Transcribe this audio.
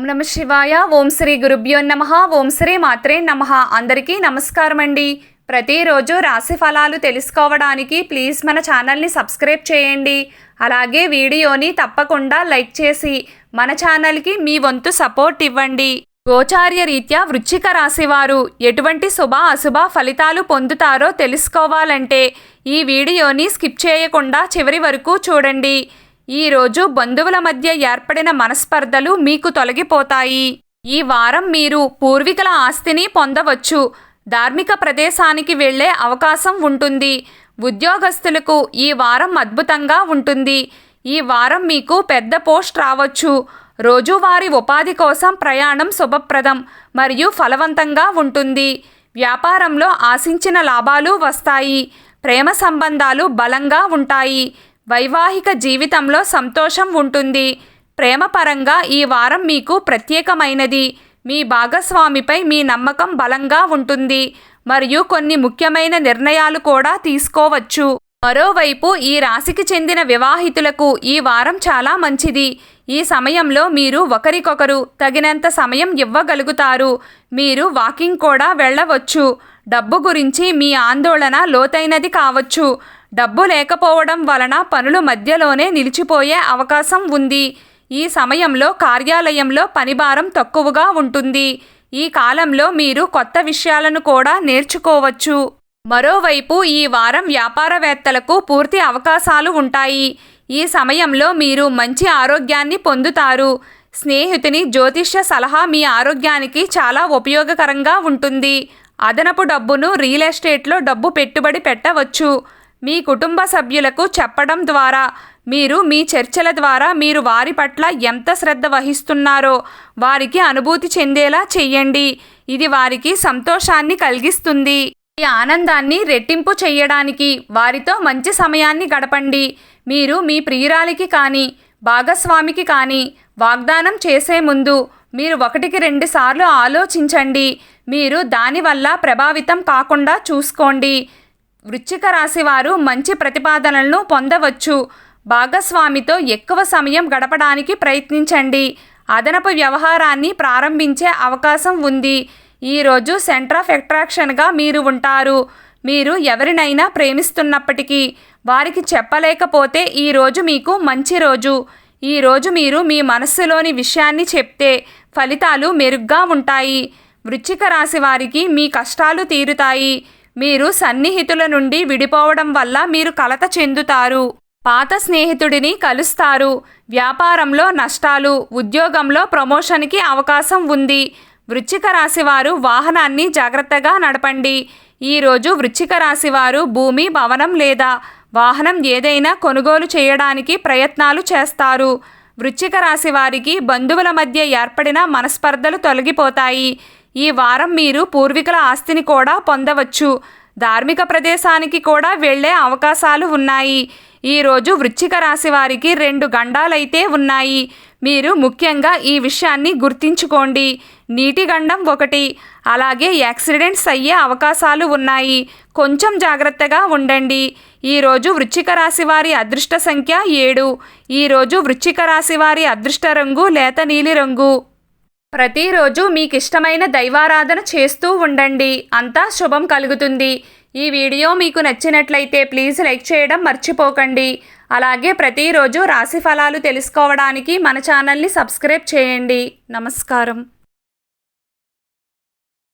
ఓం నమ శివాయ. ఓం శ్రీ గురుభ్యో నమః. ఓం శ్రీ మాత్రే నమః. అందరికీ నమస్కారం అండి. ప్రతిరోజు రాశి ఫలాలు తెలుసుకోవడానికి ప్లీజ్ మన ఛానల్ని సబ్స్క్రైబ్ చేయండి. అలాగే వీడియోని తప్పకుండా లైక్ చేసి మన ఛానల్కి మీ వంతు సపోర్ట్ ఇవ్వండి. గోచార్య రీత్యా వృశ్చిక రాశి వారు ఎటువంటి శుభ అశుభ ఫలితాలు పొందుతారో తెలుసుకోవాలంటే ఈ వీడియోని స్కిప్ చేయకుండా చివరి వరకు చూడండి. ఈరోజు బంధువుల మధ్య ఏర్పడిన మనస్పర్ధలు మీకు తొలగిపోతాయి. ఈ వారం మీరు పూర్వీకుల ఆస్తిని పొందవచ్చు. ధార్మిక ప్రదేశానికి వెళ్లే అవకాశం ఉంటుంది. ఉద్యోగస్తులకు ఈ వారం అద్భుతంగా ఉంటుంది. ఈ వారం మీకు పెద్ద పోస్ట్ రావచ్చు. రోజువారీ ఉపాధి కోసం ప్రయాణం శుభప్రదం మరియు ఫలవంతంగా ఉంటుంది. వ్యాపారంలో ఆశించిన లాభాలు వస్తాయి. ప్రేమ సంబంధాలు బలంగా ఉంటాయి. వైవాహిక జీవితంలో సంతోషం ఉంటుంది. ప్రేమపరంగా ఈ వారం మీకు ప్రత్యేకమైనది. మీ భాగస్వామిపై మీ నమ్మకం బలంగా ఉంటుంది మరియు కొన్ని ముఖ్యమైన నిర్ణయాలు కూడా తీసుకోవచ్చు. మరోవైపు ఈ రాశికి చెందిన వివాహితులకు ఈ వారం చాలా మంచిది. ఈ సమయంలో మీరు ఒకరికొకరు తగినంత సమయం ఇవ్వగలుగుతారు. మీరు వాకింగ్ కూడా వెళ్ళవచ్చు. డబ్బు గురించి మీ ఆందోళన లోతైనది కావచ్చు. డబ్బు లేకపోవడం వలన పనులు మధ్యలోనే నిలిచిపోయే అవకాశం ఉంది. ఈ సమయంలో కార్యాలయంలో పనిభారం తక్కువగా ఉంటుంది. ఈ కాలంలో మీరు కొత్త విషయాలను కూడా నేర్చుకోవచ్చు. మరోవైపు ఈ వారం వ్యాపారవేత్తలకు పూర్తి అవకాశాలు ఉంటాయి. ఈ సమయంలో మీరు మంచి ఆరోగ్యాన్ని పొందుతారు. స్నేహితుని జ్యోతిష్య సలహా మీ ఆరోగ్యానికి చాలా ఉపయోగకరంగా ఉంటుంది. అదనపు డబ్బును రియల్ ఎస్టేట్లో డబ్బు పెట్టుబడి పెట్టవచ్చు. మీ కుటుంబ సభ్యులకు చెప్పడం ద్వారా మీరు మీ చర్చల ద్వారా మీరు వారి పట్ల ఎంత శ్రద్ధ వహిస్తున్నారో వారికి అనుభూతి చెందేలా చెయ్యండి. ఇది వారికి సంతోషాన్ని కలిగిస్తుంది. ఈ ఆనందాన్ని రెట్టింపు చేయడానికి వారితో మంచి సమయాన్ని గడపండి. మీరు మీ ప్రియురాలికి కానీ భాగస్వామికి కానీ వాగ్దానం చేసే ముందు మీరు 1-2 సార్లు ఆలోచించండి. మీరు దానివల్ల ప్రభావితం కాకుండా చూసుకోండి. వృశ్చిక రాశి వారు మంచి ప్రతిపాదనలను పొందవచ్చు. భాగస్వామితో ఎక్కువ సమయం గడపడానికి ప్రయత్నించండి. అదనపు వ్యవహారాన్ని ప్రారంభించే అవకాశం ఉంది. ఈరోజు సెంటర్ ఆఫ్ అట్రాక్షన్గా మీరు ఉంటారు. మీరు ఎవరినైనా ప్రేమిస్తున్నప్పటికీ వారికి చెప్పలేకపోతే ఈరోజు మీకు మంచి రోజు. ఈరోజు మీరు మీ మనస్సులోని విషయాన్ని చెప్తే ఫలితాలు మెరుగ్గా ఉంటాయి. వృశ్చిక రాశి వారికి మీ కష్టాలు తీరుతాయి. మీరు సన్నిహితుల నుండి విడిపోవడం వల్ల మీరు కలత చెందుతారు. పాత స్నేహితుడిని కలుస్తారు. వ్యాపారంలో నష్టాలు, ఉద్యోగంలో ప్రమోషన్కి అవకాశం ఉంది. వృశ్చిక రాశి వారు వాహనాన్ని జాగ్రత్తగా నడపండి. ఈరోజు వృశ్చిక రాశి వారు భూమి, భవనం లేదా వాహనం ఏదైనా కొనుగోలు చేయడానికి ప్రయత్నాలు చేస్తారు. వృశ్చిక రాశి వారికి బంధువుల మధ్య ఏర్పడిన మనస్పర్ధలు తొలగిపోతాయి. ఈ వారం మీరు పూర్వీకుల ఆస్తిని కూడా పొందవచ్చు. ధార్మిక ప్రదేశానికి కూడా వెళ్ళే అవకాశాలు ఉన్నాయి. ఈరోజు వృశ్చిక రాశి వారికి 2 గండాలైతే ఉన్నాయి. మీరు ముఖ్యంగా ఈ విషయాన్ని గుర్తించుకోండి. నీటి గండం 1, అలాగే యాక్సిడెంట్స్ అయ్యే అవకాశాలు ఉన్నాయి. కొంచెం జాగ్రత్తగా ఉండండి. ఈరోజు వృశ్చిక రాశి వారి అదృష్ట సంఖ్య 7. ఈరోజు వృశ్చిక రాశి వారి అదృష్ట రంగు లేత నీలి రంగు. ప్రతిరోజు మీకు ఇష్టమైన దైవారాధన చేస్తూ ఉండండి. అంతా శుభం కలుగుతుంది. ఈ వీడియో మీకు నచ్చినట్లయితే ప్లీజ్ లైక్ చేయడం మర్చిపోకండి. అలాగే ప్రతిరోజు రాశి ఫలాలు తెలుసుకోవడానికి మన ఛానల్ని సబ్స్క్రైబ్ చేయండి. నమస్కారం.